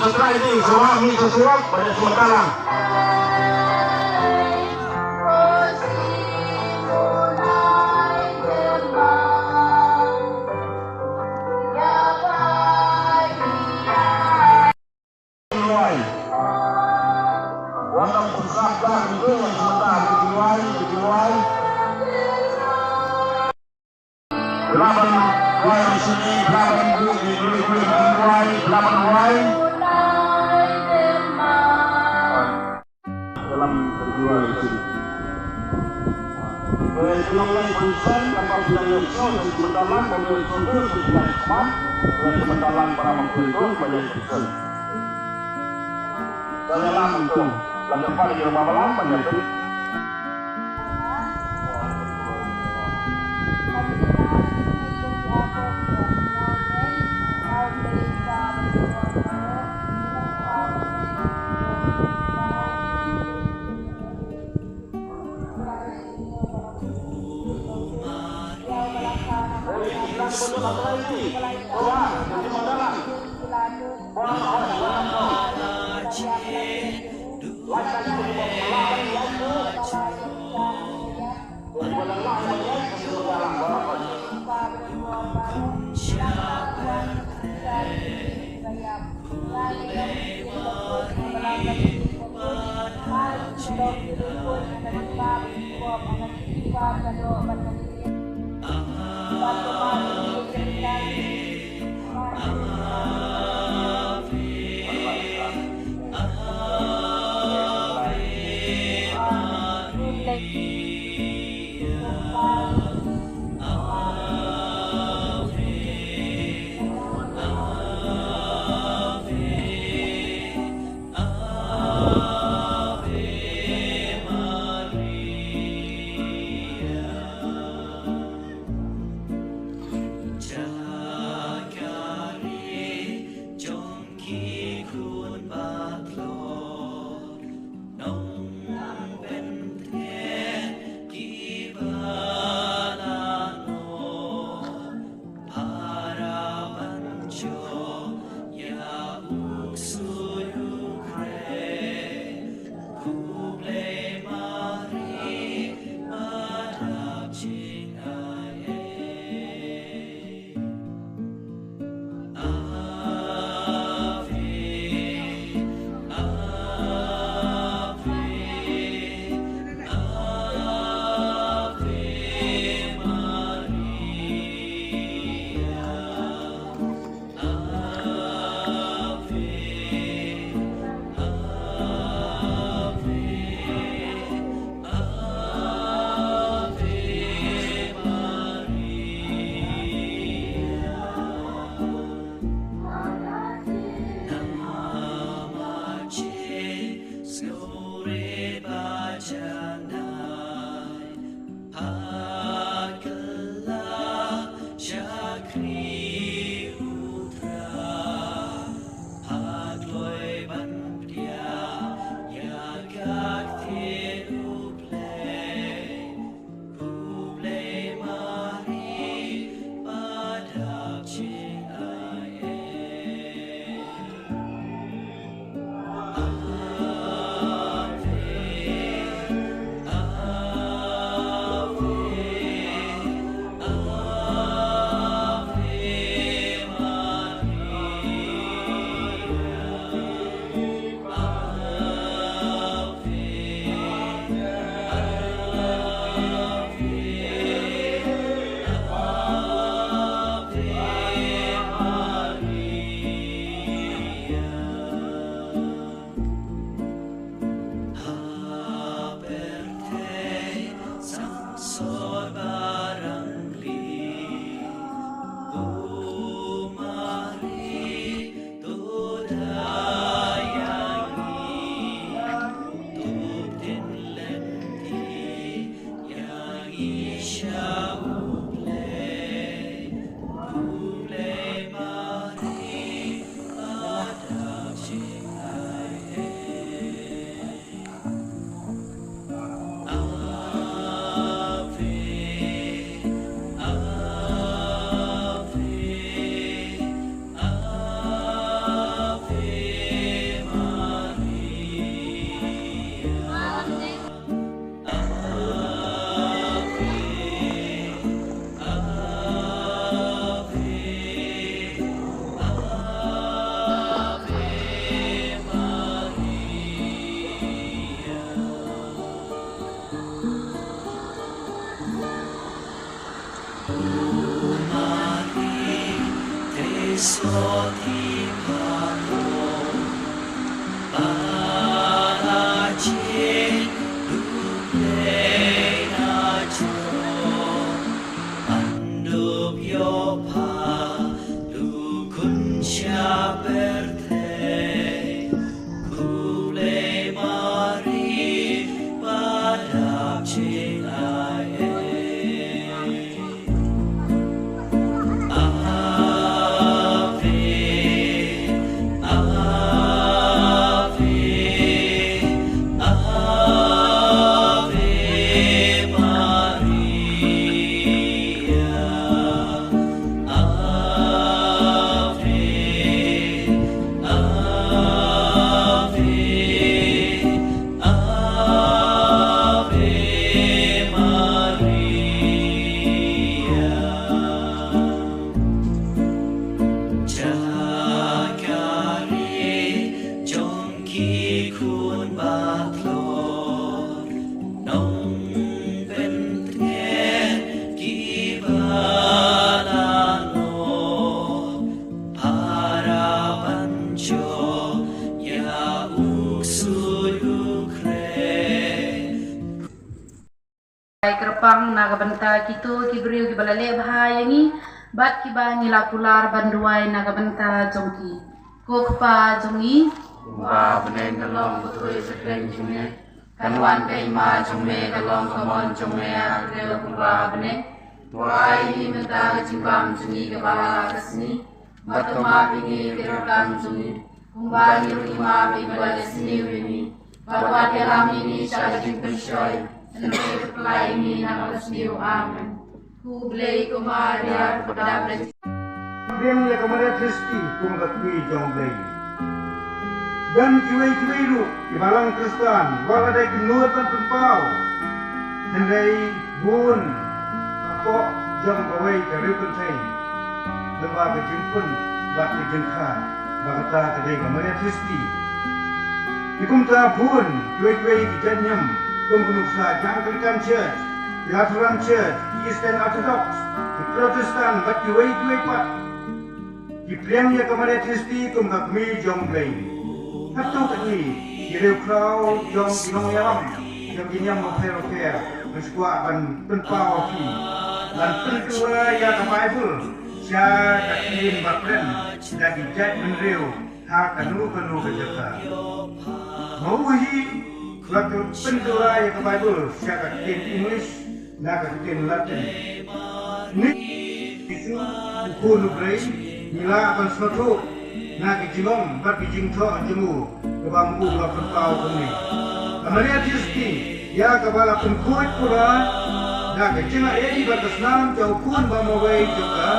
setelah ini suami sesuap pada sementara. Walau bersabda itu sementara dijual. Delapan wai di sini, delapan dijual, delapan wai dalam terjual di sini. Mengenai perusahaan kapal wilayah show dan sementara mobil sumber sebelah smart dan sementara para menghitung banyak perusahaan. Saya langsung depan di rumah malam menyebut ai kerpang naga benta kitu kibriu kibalale bahayangi bat kiba nilakular banduai naga benta jongki kokpa jongi ba benen kalong putui sekren jumne kanwan kai ma jumne kalong kamon jumne akre ba benen tuai ni menta jimbam juni kepala kesni batoma bini firokam juni kumbani rima bibal seni wini bahwa dalam ini syajin persyoy Nanti berkelai ini nama seniu amin ku belai kumaria kepada presiden dia kemudian Kristi kumkakui jong belai dan cuai lu di balang Kristen wala dai kenur dan penpau hendai bun apa jong kawai ke pentai lemah kejimpun bak kejengka bakata kedai kemudian Kristi dikumta bun cuai kejanyam Penggunaan Anglican Church, the Lutheran Church, the Eastern Orthodox, the Protestant, but the way pat. The Premier Commander Christi kum kakmi jong play. Hatu kakmi, the real crowd jong binong yalam, jong ginyam fair, meskua ban penpau fi, dan pentua ya ke Bible, sia kakin bakren, dagi jat menriu, ha kanu kejata. Mau hi Lalu pendoa yang ke Bible, siapa kitin English, nak kitin Latin. Ni itu buku nubrei, nila akan suatu, nak kijilom, bar kijingto jemu, kebambu lapan kau kuni. Amalia Kristi, ya kepala pengkuit pula, nak kijinga ini batas nam jauh kun bamawai juga,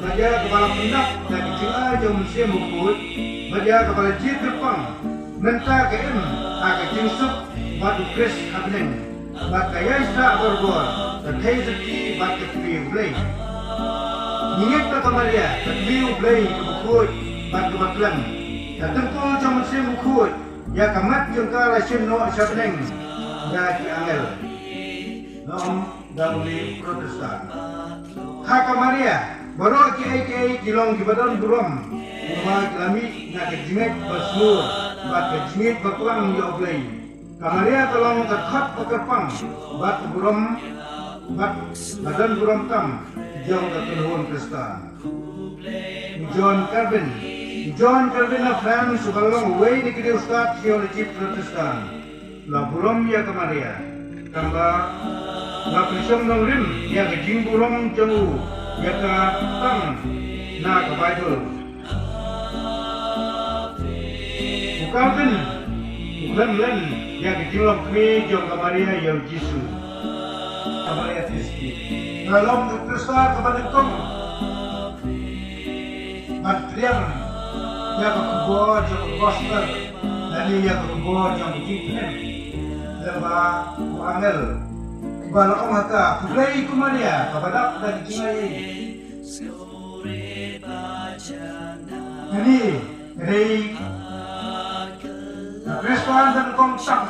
baca kepala pendak, nak kijinga jauh musim bukut, baca kepala jid terpang. Menta keem agak jingsuk batu kris habneng bat kaya isra berbor dan hezeki bat kepiu blay nyingit ke kamaria kepiu blay kebukut bat kebatlan dan tengkul jaman sim bukut ya kamat jengka lasim no sabneng ya ki angel nom dahuli Protestan ha kamaria baru ki kilong kibadon buram umma kilami nak jingit basmur bat kejingit berkurang dioblay. Kamaria tolong terkat pekerpang bat buram bat badan buram tam jauh ketuhun Kristen. John Calvin na France sukalong way di kiri ustad theology Protestan. La buram ya kamaria. Tambah la prisong ng rim ya kejing buram jauh ya ka tam na ke Bible. Calvin, bukan yang dijulak kami jom kamaria yang Yesus, kamaria Kristi. Dalam Kristen kepada kaum, matriam yang kebuat yang gospel, dan yang kebuat yang jipen, lemah angel. Balau mata, kulai kamaria kepada dan jingai. Ini Kristen dan kongsang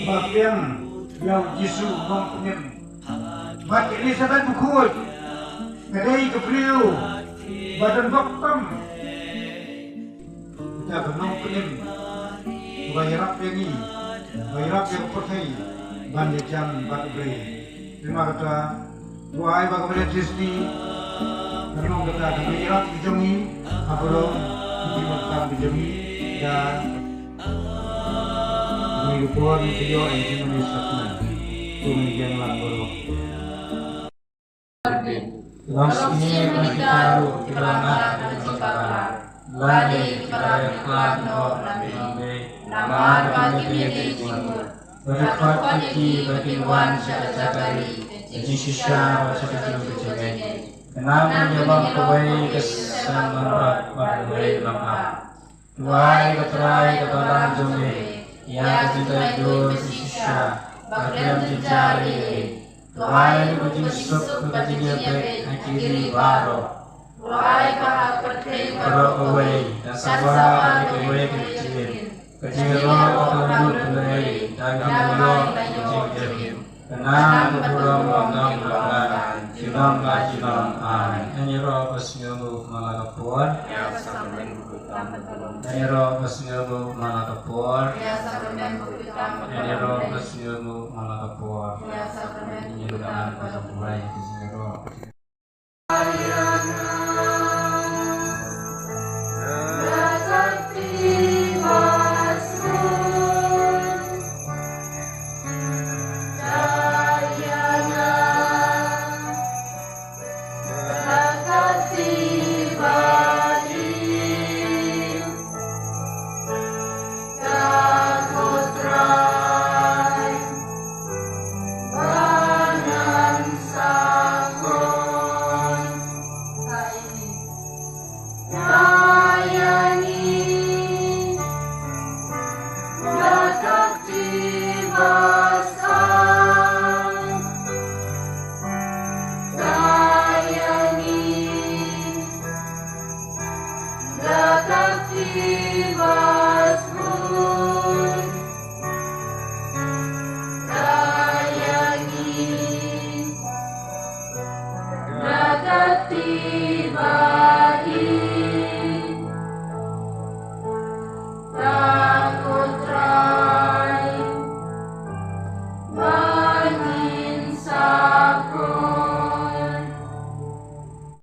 bagian yang Yesus mempunyai bagi ini sedang bukut kedai kepriu badan baktam kita benang penim bayarap yang ini bayarap yang percaya bandejan batu beri terima kata wahai bagaimana Kristi memang kita bayarap dijongi abro dimakan dijongi dan Mengikuan video Indonesia kemudian laporan. Langsung ini kita kehilangan dan sekarang. Lagi kita reklam nama bagi media timur. Berkat bagi wan syakari, jadi sisa masa kecil. Kenapa menjawab kawai kesan merat kawai lemah. Tuai keterai kebalan jombe. Ya kita itu sisa bagian mencari doai kucing sup kucing dia akhiri baru doai kahak percaya baru away dasar away kecil roh kendut mulai dagang roh kucing kenang burung ngam ngam Jinam la jinam amin. Anyiro pasngamu malakapur. Anyiro pasngamu malakapur. Anyiro pasngamu malakapur. dalam pada mulai di sini roh. Viva